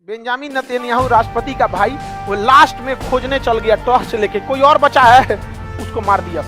Benjamin Netanyahu राष्ट्रपति का भाई वो लास्ट में खोजने चल गया टॉर्च लेके, कोई और बचा है उसको मार दिया।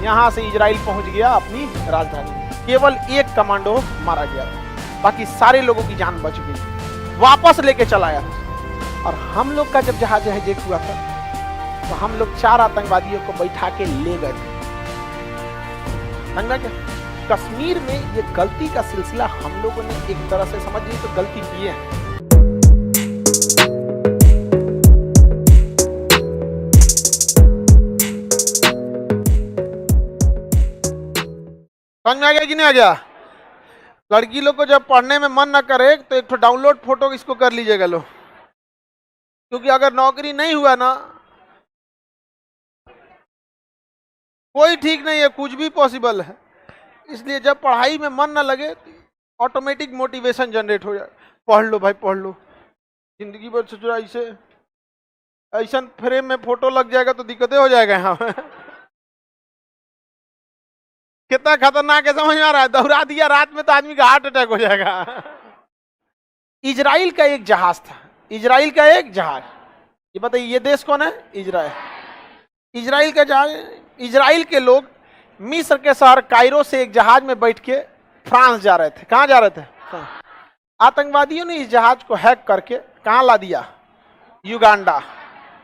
यहाँ से इजराइल पहुंच गया अपनी राजधानी में, केवल एक कमांडो मारा गया, बाकी सारे लोगों की जान बच गई, वापस लेके चला आया। और हम लोग का जब जहाज हाईजैक हुआ था तो हम लोग 4 आतंकवादियों को बैठा के ले गए थे। समझा क्या? कश्मीर में ये गलती का सिलसिला हम लोगों ने एक तरह से समझ ली तो गलती की है। समझ में आ गया कि नहीं आ गया? लड़की लोग को जब पढ़ने में मन ना करे तो एक तो डाउनलोड फोटो इसको कर लीजिएगा लो, क्योंकि अगर नौकरी नहीं हुआ ना कोई ठीक नहीं है, कुछ भी पॉसिबल है। इसलिए जब पढ़ाई में मन ना लगे ऑटोमेटिक मोटिवेशन जनरेट हो जाए, पढ़ लो भाई पढ़ लो, जिंदगी भर से जो ऐसा फ्रेम में फोटो लग जाएगा तो दिक्कतें हो जाएगा। यहाँ कितना खतरनाक है समझ में आ रहा है? दोहरा दिया रात में तो आदमी का हार्ट अटैक हो जाएगा। इजराइल का एक जहाज था, इजराइल का एक जहाज, ये बताइए ये देश कौन है? इजराइल। इजराइल का जहाज, इजराइल के लोग मिस्र के शहर कायरो से एक जहाज में बैठ के फ्रांस जा रहे थे। कहाँ जा रहे थे? आतंकवादियों ने इस जहाज को हैक करके कहाँ ला दिया? युगांडा।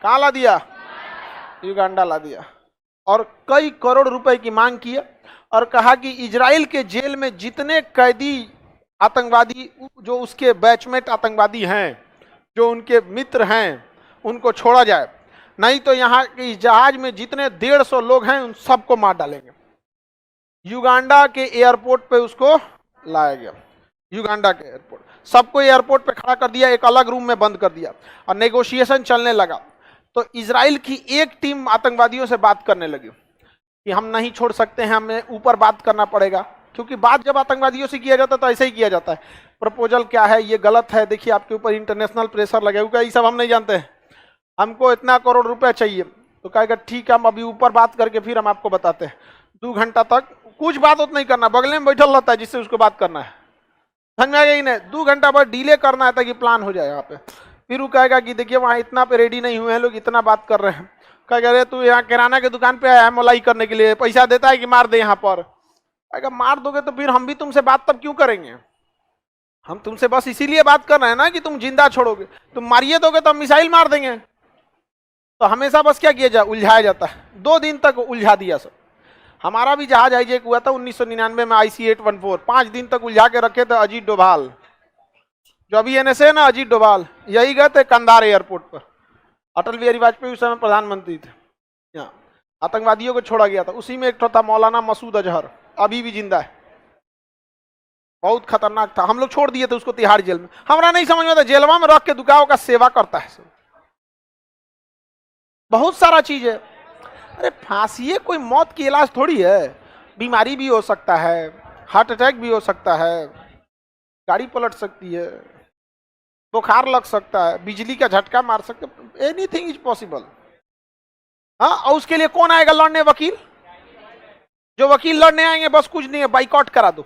कहाँ ला दिया? युगांडा ला दिया। और कई करोड़ रुपए की मांग की और कहा कि इजराइल के जेल में जितने कैदी आतंकवादी जो उसके बैचमेट आतंकवादी हैं, जो उनके मित्र हैं, उनको छोड़ा जाए, नहीं तो यहाँ के इस जहाज में जितने 150 लोग हैं उन सबको मार डालेंगे। युगांडा के एयरपोर्ट पे उसको लाया गया, युगांडा के एयरपोर्ट, सबको एयरपोर्ट पे खड़ा कर दिया, एक अलग रूम में बंद कर दिया और नेगोशिएशन चलने लगा। तो इजराइल की एक टीम आतंकवादियों से बात करने लगी कि हम नहीं छोड़ सकते हैं, हमें ऊपर बात करना पड़ेगा, क्योंकि बात जब आतंकवादियों से किया जाता है तो ऐसे ही किया जाता है, प्रपोजल क्या है, ये गलत है, देखिए आपके ऊपर इंटरनेशनल प्रेशर लगेगा, ये सब हम नहीं जानते हैं, हमको इतना करोड़ रुपए चाहिए। तो कहेगा ठीक है हम अभी ऊपर बात करके फिर हम आपको बताते हैं। 2 घंटा तक कुछ बात उतना नहीं करना, बगल में बैठल रहता है जिससे उसको बात करना है, समझ में आ गया? नहीं 2 घंटा बाद डिले करना है ताकि प्लान हो जाए यहाँ पे। फिर वो कहेगा कि देखिए वहाँ इतना पे रेडी नहीं हुए हैं लोग, इतना बात कर रहे हैं। कहेगा अरे तू यहाँ किराना के दुकान पे आया है मलाई करने के लिए, पैसा देता है कि मार दे यहाँ पर? कहेगा मार दोगे तो फिर हम भी तुमसे बात तब क्यों करेंगे? हम तुमसे बस इसीलिए बात कर रहे हैं ना कि तुम जिंदा छोड़ोगे, तुम मारिए दोगे तो हम मिसाइल मार देंगे। तो हमेशा बस क्या किया जाए, उलझाया जाता है। 2 दिन तक उलझा दिया सब। हमारा भी जहाज हाईजैक हुआ था 1999 में IC-814, 5 दिन तक उलझा के रखे थे अजीत डोभाल, जो अभी NSA ना, अजीत डोभाल, यही गए थे कंधार एयरपोर्ट पर। अटल बिहारी वाजपेयी उस समय प्रधानमंत्री थे, यहाँ आतंकवादियों को छोड़ा गया था। उसी में एक था मौलाना मसूद अजहर, अभी भी जिंदा है, बहुत खतरनाक था। हम लोग छोड़ दिए थे उसको तिहाड़ जेल में, हमारा नहीं समझ में आता, जेलवा में रख के दुकाओं का सेवा करता है सब, बहुत सारा चीज है। अरे फांसी कोई मौत की इलाज थोड़ी है, बीमारी भी हो सकता है, हार्ट अटैक भी हो सकता है, गाड़ी पलट सकती है, बुखार लग सकता है, बिजली का झटका मार सकता है, एनीथिंग इज पॉसिबल। हाँ, और उसके लिए कौन आएगा लड़ने? वकील। जो वकील लड़ने आएंगे बस कुछ नहीं है, बाइकआउट करा दो।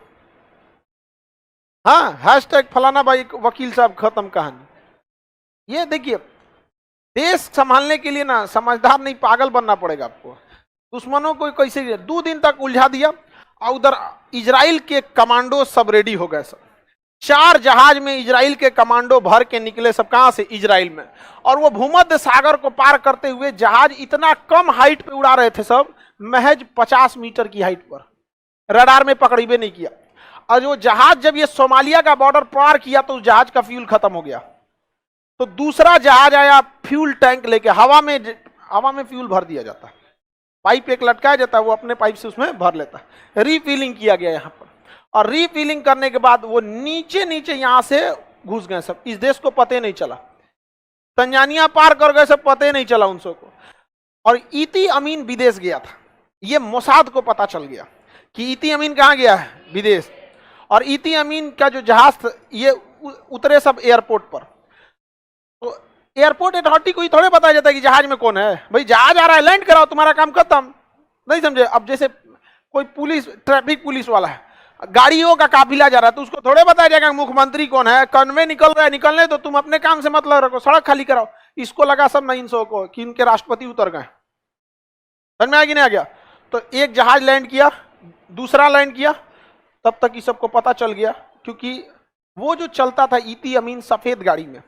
हाँ, हैशटैग फलाना भाई वकील साहब, खत्म कहानी। ये देखिए देश संभालने के लिए ना समझदार नहीं पागल बनना पड़ेगा आपको। दुश्मनों को कैसे 2 दिन तक उलझा दिया और उधर इजराइल के कमांडो सब रेडी हो गए सब। 4 जहाज में इजराइल के कमांडो भर के निकले सब। कहां से? इजराइल में। और वो भूमध्य सागर को पार करते हुए जहाज इतना कम हाइट पे उड़ा रहे थे सब, महज 50 मीटर की हाइट पर, रडार में पकड़ीबे नहीं किया। और जो जहाज जब ये सोमालिया का बॉर्डर पार किया तो उस जहाज का फ्यूल खत्म हो गया। तो दूसरा जहाज आया फ्यूल टैंक लेके, हवा में फ्यूल भर दिया जाता है, पाइप एक लटकाया जाता है, वो अपने पाइप से उसमें भर लेता है। रीफिलिंग किया गया यहाँ पर, और रीफिलिंग करने के बाद वो नीचे यहाँ से घुस गए सब। इस देश को पते नहीं चला, तंजानिया पार कर गए सब, पते नहीं चला उन सबको। और इती अमीन विदेश गया था, ये मोसाद को पता चल गया कि इती अमीन कहाँ गया है? विदेश। और इती अमीन का जो जहाज था ये उतरे सब एयरपोर्ट पर। तो एयरपोर्ट अथॉरिटी को ही थोड़े बताया जाता है कि जहाज में कौन है, भाई जहाज आ रहा है लैंड कराओ, तुम्हारा काम खत्म। नहीं समझे? अब जैसे कोई पुलिस, ट्रैफिक पुलिस वाला है, गाड़ियों का काफिला जा रहा है तो उसको थोड़े बताया जाएगा मुख्यमंत्री कौन है, कन्वे निकल रहा है, निकलने तो तुम अपने काम से मतलब रखो, सड़क खाली कराओ। इसको लगा सब 900 को कि इनके राष्ट्रपति उतर गए। समझ में आ गया नहीं आ गया? तो एक जहाज लैंड किया, दूसरा लैंड किया, तब तक ये सबको पता चल गया, क्योंकि वो जो चलता था इती अमीन सफेद गाड़ी में,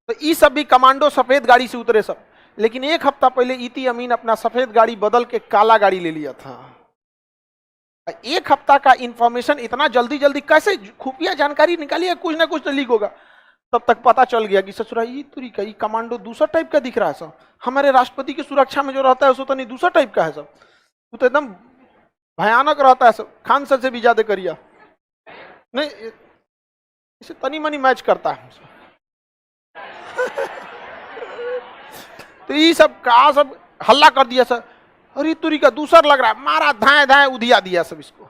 तो ये सब भी कमांडो सफेद गाड़ी से उतरे सब। लेकिन एक हफ्ता पहले इती अमीन अपना सफेद गाड़ी बदल के काला गाड़ी ले लिया था। एक हफ्ता का इंफॉर्मेशन इतना जल्दी जल्दी कैसे खुफिया जानकारी निकाली है, कुछ ना कुछ तो लीक होगा। तब तक पता चल गया कि ससुरा ये तरीका, ये कमांडो दूसरा टाइप का दिख रहा है सब, हमारे राष्ट्रपति की सुरक्षा में जो रहता है उसको तो नहीं, दूसरा टाइप का है सब, वो तो एकदम भयानक रहता है सब, खान सर से भी ज्यादा करिया नहीं, इसे तनी मनी मैच करता है। तो ये सब कहा, सब हल्ला कर दिया सर, अरे तुरी का दूसर लग रहा है, मारा धाए धाए उधिया दिया सब, इसको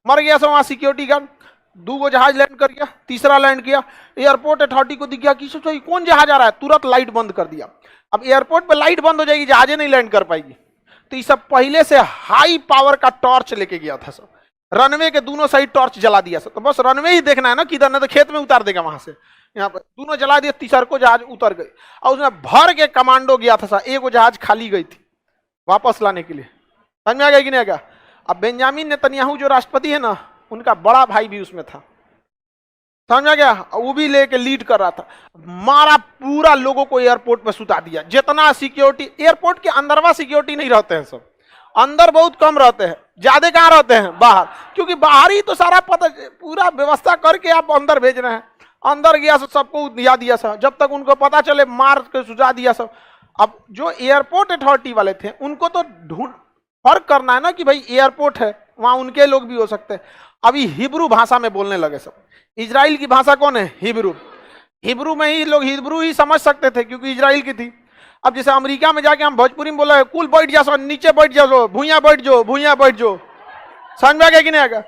मर गया सब। वहां सिक्योरिटी गार्ड 2 जहाज लैंड कर गया, तीसरा लैंड किया, एयरपोर्ट अथॉरिटी को दिख गया कि सोचो कौन जहाज आ रहा है, तुरंत लाइट बंद कर दिया। अब एयरपोर्ट पे लाइट बंद हो जाएगी, जहाजें नहीं लैंड कर पाएगी, तो ये सब पहले से हाई पावर का टॉर्च लेके गया था सब, रनवे के दोनों साइड टॉर्च जला दिया सब, तो बस रनवे ही देखना है ना किधर, नहीं तो खेत में उतार देगा वहां से, यहाँ पर दोनों जला दिए, तीसरा को जहाज उतर गई, और उसमें भर के कमांडो गया था, एक वो जहाज खाली गई थी वापस लाने के लिए। समझ में आ गया कि नहीं आ गया? अब बेंजामिन नेतन्याहू जो राष्ट्रपति है ना, उनका बड़ा भाई भी उसमें था, समझ में आ गया, वो भी लेके लीड कर रहा था, मारा पूरा लोगों को एयरपोर्ट पे सुता दिया, जितना सिक्योरिटी, एयरपोर्ट के अंदरवा सिक्योरिटी नहीं रहते हैं सब, अंदर बहुत कम रहते हैं, ज्यादा कहाँ रहते हैं बाहर, क्योंकि बाहर ही तो सारा पता, पूरा व्यवस्था करके आप अंदर भेज रहे हैं, अंदर गया सबको दिया दिया सब, जब तक उनको पता चले मार के सुझा दिया सब। अब जो एयरपोर्ट अथॉरिटी वाले थे उनको तो ढूंढ फर्क करना है ना कि भाई एयरपोर्ट है, वहां उनके लोग भी हो सकते हैं। अभी हिब्रू भाषा में बोलने लगे सब, इजराइल की भाषा कौन है? हिब्रू, हिब्रू में ही लोग हिब्रू ही समझ सकते थे क्योंकि इजराइल की थी। अब जैसे अमेरिका में जाके हम भोजपुरी में बोला है, कुल बैठ जाओ, नीचे बैठ जाओ, भूया बैठ जाओ, भूया बैठ जाओ, समझ में आ गया कि नहीं आएगा?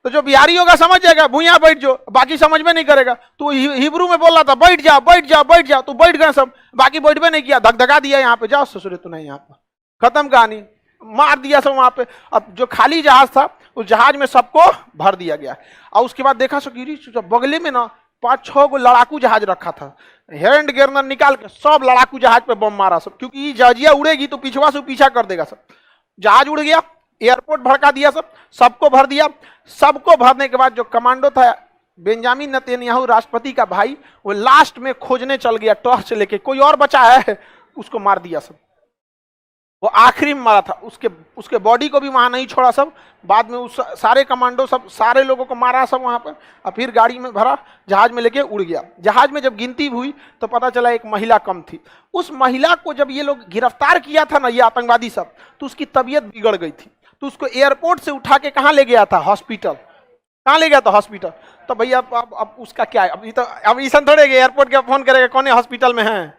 तो जो बिहारी होगा समझ जाएगा भूया बैठ जाओ, बाकी समझ में नहीं करेगा। तो हिब्रू में बोल रहा था बैठ जाओ बैठ जाओ बैठ जाओ, तो बैठ गए सब, बाकी बैठ में नहीं किया, धकधका दिया, यहाँ पे जाओ ससुरे तो नहीं, यहाँ पर खत्म कहानी, मार दिया सब वहां पे। अब जो खाली जहाज था उस जहाज में सबको भर दिया गया, और उसके बाद देखा सकीरी बगले में ना 5-6 गो लड़ाकू जहाज रखा था, हैंड गेरनर निकाल के सब लड़ाकू जहाज पे बम मारा सब, क्योंकि जहाजिया उड़ेगी तो पिछवा से पीछा कर देगा सब। जहाज उड़ गया, एयरपोर्ट भड़का दिया सब, सबको भर दिया। सबको भरने के बाद जो कमांडो था बेंजामिन नेतन्याहू राष्ट्रपति का भाई, वो लास्ट में खोजने चल गया टॉर्च लेके, कोई और बचा है, उसको मार दिया सब, वो आखिरी में मारा था, उसके बॉडी को भी वहां नहीं छोड़ा सब। बाद में उस सारे कमांडो सब सारे लोगों को मारा सब वहां पर, और फिर गाड़ी में भरा, जहाज में लेके उड़ गया। जहाज में जब गिनती हुई तो पता चला एक महिला कम थी। उस महिला को जब ये लोग गिरफ्तार किया था ना, ये आतंकवादी सब, तो उसकी तबीयत बिगड़ गई थी, तो उसको एयरपोर्ट से उठा के कहाँ ले गया था? हॉस्पिटल। कहाँ ले गया था? हॉस्पिटल। तो भैया अब उसका क्या है, अब ईसन थोड़े एयरपोर्ट के फोन करेगा कौन है हॉस्पिटल में है,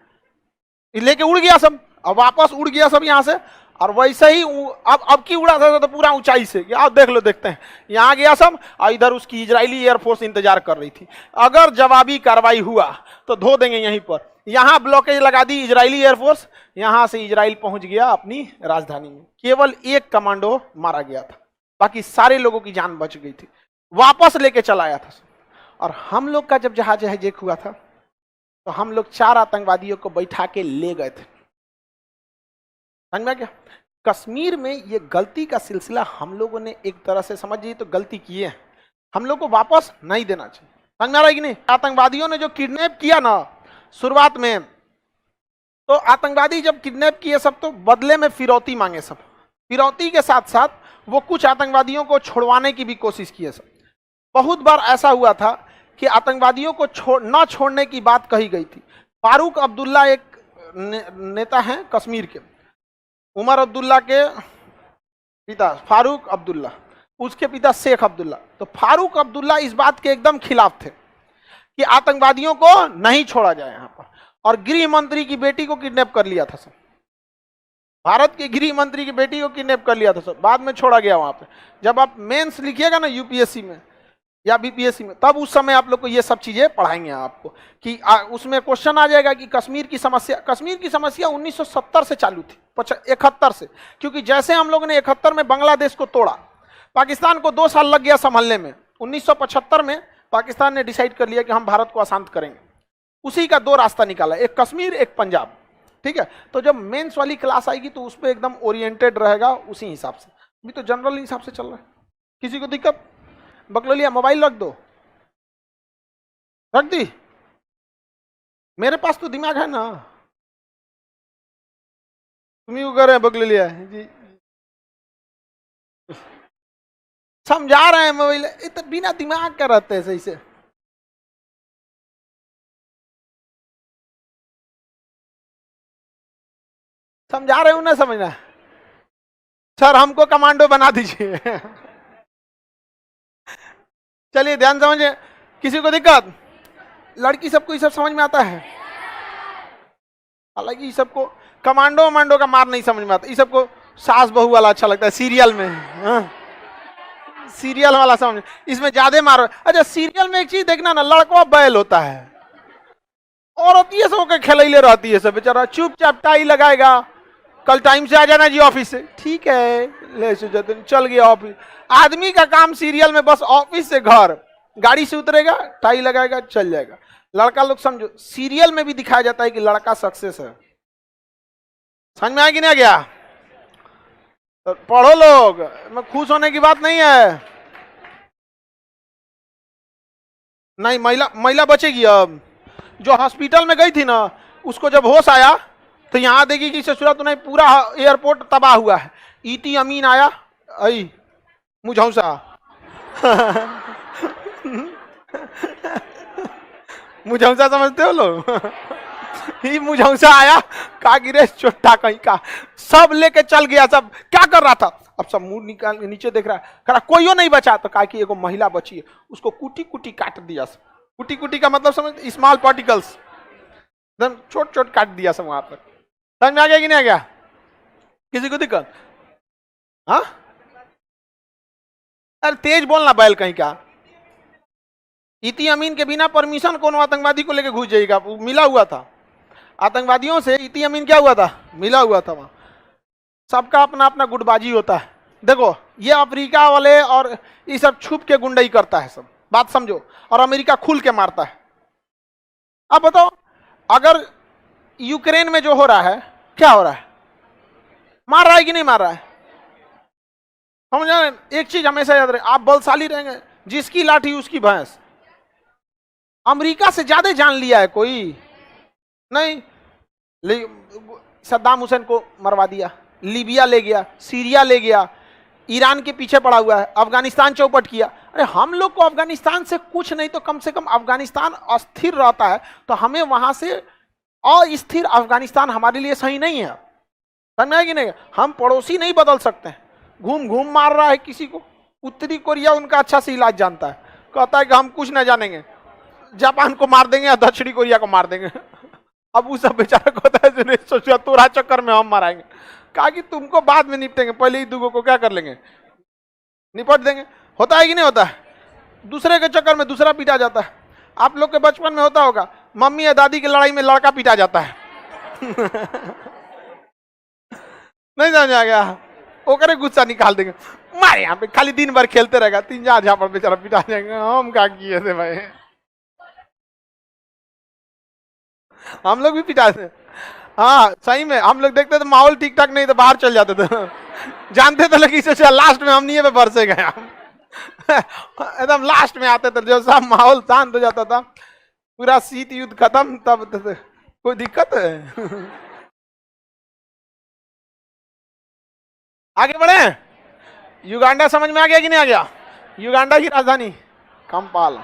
लेके उड़ गया सब, अब वापस उड़ गया सब यहाँ से। और वैसे ही अब की उड़ा था तो पूरा ऊंचाई से, आप देख लो, देखते हैं, यहाँ गया सब, और इधर उसकी इजरायली एयरफोर्स इंतजार कर रही थी। अगर जवाबी कार्रवाई हुआ तो धो देंगे यहीं पर। यहाँ ब्लॉकेज लगा दी इजरायली एयरफोर्स, यहाँ से इजराइल पहुंच गया अपनी राजधानी में। केवल एक कमांडो मारा गया था, बाकी सारे लोगों की जान बच गई थी, वापस लेके चला आया था। और हम लोग का जब जहाज हाईजैक हुआ था तो हम लोग 4 आतंकवादियों को बैठा के ले गए थे। समझ में क्या? कश्मीर में ये गलती का सिलसिला हम लोगों ने एक तरह से समझिए तो गलती की है, हम लोग को वापस नहीं देना चाहिए। समझ में आ रहा है कि नहीं? आतंकवादियों ने जो किडनैप किया ना शुरुआत में, तो आतंकवादी जब किडनैप किए सब तो बदले में फिरौती मांगे सब, फिरौती के साथ साथ वो कुछ आतंकवादियों को छोड़वाने की भी कोशिश की है सब। बहुत बार ऐसा हुआ था कि आतंकवादियों को न छोड़ने की बात कही गई थी। फारूक अब्दुल्ला एक नेता हैं कश्मीर के, उमर अब्दुल्ला के पिता फारूक अब्दुल्ला, उसके पिता शेख अब्दुल्ला। तो फारूक अब्दुल्ला इस बात के एकदम खिलाफ थे कि आतंकवादियों को नहीं छोड़ा जाए यहाँ पर, और गृह मंत्री की बेटी को किडनैप कर लिया था सब, भारत के गृह मंत्री की बेटी को किडनैप कर लिया था सब, बाद में छोड़ा गया वहां पे। जब आप मेंस लिखिएगा ना यूपीएससी में या बीपीएससी में, तब उस समय आप लोग को ये सब चीजें पढ़ाएंगे आपको कि उसमें क्वेश्चन आ जाएगा कि कश्मीर की समस्या 1970 से चालू थी, 71 से, क्योंकि जैसे हम लोगों ने 71 में बांग्लादेश को तोड़ा, पाकिस्तान को 2 साल लग गया संभलने में, 1975 में पाकिस्तान ने डिसाइड कर लिया कि हम भारत को अशांत करेंगे। उसी का 2 रास्ता निकाला, एक कश्मीर एक पंजाब, ठीक है। तो जब मेंस वाली क्लास आएगी तो उस पर एकदम ओरिएंटेड रहेगा उसी हिसाब से। अभी तो जनरल हिसाब से चल रहा है। किसी को दिक्कत? बकलोलिया मोबाइल रख दो, रख दी? मेरे पास तो दिमाग है ना। तुम ही कर रहे हैं बकलोलिया जी, समझा रहे हैं मोबाइल, इतना बिना दिमाग का रहते हैं सही से। समझा रहे हो ना, समझना सर हमको कमांडो बना दीजिए। चलिए ध्यान समझिए। किसी को दिक्कत? लड़की सबको ये सब समझ में आता है, हालांकि ये सबको कमांडो वमांडो का मार नहीं समझ में आता। ये सबको सास बहू वाला अच्छा लगता है, सीरियल में। हाँ? सीरियल वाला समझ, इसमें ज्यादा मारो। अच्छा सीरियल में एक चीज देखना ना, लड़का बैल होता है, औरत ये सब के खेलैले रहती है सब, बेचारा चुपचाप टाई लगाएगा, कल टाइम से आ जाना जी ऑफिस से, ठीक है ले सुजन चल गया ऑफिस। आदमी का काम सीरियल में बस ऑफिस से घर, गाड़ी से उतरेगा, टाई लगाएगा, चल जाएगा। लड़का लोग समझो, सीरियल में भी दिखाया जाता है कि लड़का सक्सेस है। समझ में आया कि नहीं आ गया? तो पढ़ो लोग, मैं खुश होने की बात नहीं है। नहीं, महिला बचेगी। अब जो हॉस्पिटल में गई थी ना, उसको जब होश आया तो यहां देखी कि ससुरा तो नहीं, पूरा एयरपोर्ट तबाह हुआ है। इती अमीन आया, आई मुझौसा। मुझौसा समझते हो लोग? ही मुझौसा आया, कहा गिरे चोटा कहीं का, सब लेके चल गया। सब क्या कर रहा था? अब सब मुंह निकाल के नीचे देख रहा है, कहा कोई नहीं बचा। तो कहा कि एगो महिला बची है, उसको कुटी कुटी काट दिया। सब कुटी कुटी का मतलब समझ, स्मॉल पार्टिकल्स, एकदम छोट छोट काट दिया सब वहां पर। समझ में आ गया कि नहीं आ गया? किसी को दिक्कत? हाँ अरे तेज बोलना बैल कहीं का। इती अमीन के बिना परमिशन कौन आतंकवादी को लेकर घुस जाएगा? मिला हुआ था आतंकवादियों से। इती अमीन क्या हुआ था? मिला हुआ था वहां। सबका अपना अपना गुटबाजी होता है। देखो ये अफ्रीका वाले और ये सब छुप के गुंडाई करता है सब, बात समझो। और अमेरिका खुल के मारता है। अब बताओ, अगर यूक्रेन में जो हो रहा है, क्या हो रहा है? मार रहा है कि नहीं मार रहा है? समझ रहे? एक चीज हमेशा याद रहे, आप बलशाली रहेंगे, जिसकी लाठी उसकी भैंस। अमेरिका से ज्यादा जान लिया है कोई नहीं। सद्दाम हुसैन को मरवा दिया, लीबिया ले गया, सीरिया ले गया, ईरान के पीछे पड़ा हुआ है, अफगानिस्तान चौपट किया। अरे हम लोग को अफगानिस्तान से कुछ नहीं तो कम से कम अफगानिस्तान अस्थिर रहता है, तो हमें वहां से अस्थिर अफगानिस्तान हमारे लिए सही नहीं है। समझ में कि नहीं? हम पड़ोसी नहीं बदल सकते हैं। घूम घूम मार रहा है किसी को। उत्तरी कोरिया उनका अच्छा से इलाज जानता है, कहता है कि हम कुछ ना जानेंगे, जापान को मार देंगे या दक्षिणी कोरिया को मार देंगे। अब उस सब बेचारा कहता है सोचा तोरा चक्कर में हम माराएंगे। कहा कि तुमको बाद में निपटेंगे, पहले ही दुगो को क्या कर लेंगे, निपट देंगे। होता है कि नहीं होता है? दूसरे के चक्कर में दूसरा पीटा जाता है। आप लोग के बचपन में होता होगा, मम्मी या दादी की लड़ाई में लड़का पीटा जाता है। नहीं समझ आ गया? वो करे गुस्सा निकाल देंगे, मारे यहाँ पे खाली दिन भर खेलते रहेगा, 3-4 झापड़ बेचारा पिटा जाएंगे। हम क्या किए थे भाई? हम लोग भी पिटा थे। हाँ सही में, हम लोग देखते थे माहौल ठीक ठाक नहीं तो बाहर चल जाते थे। जानते थे लेकिन सोचा लास्ट में हम नहीं पे बरसे गए। एकदम लास्ट में आते थे, जो सब माहौल शांत हो जाता था, पूरा शीत युद्ध खत्म, तब कोई दिक्कत है? आगे बढ़े। युगांडा समझ में आ गया कि नहीं आ गया? युगांडा की राजधानी कंपाला।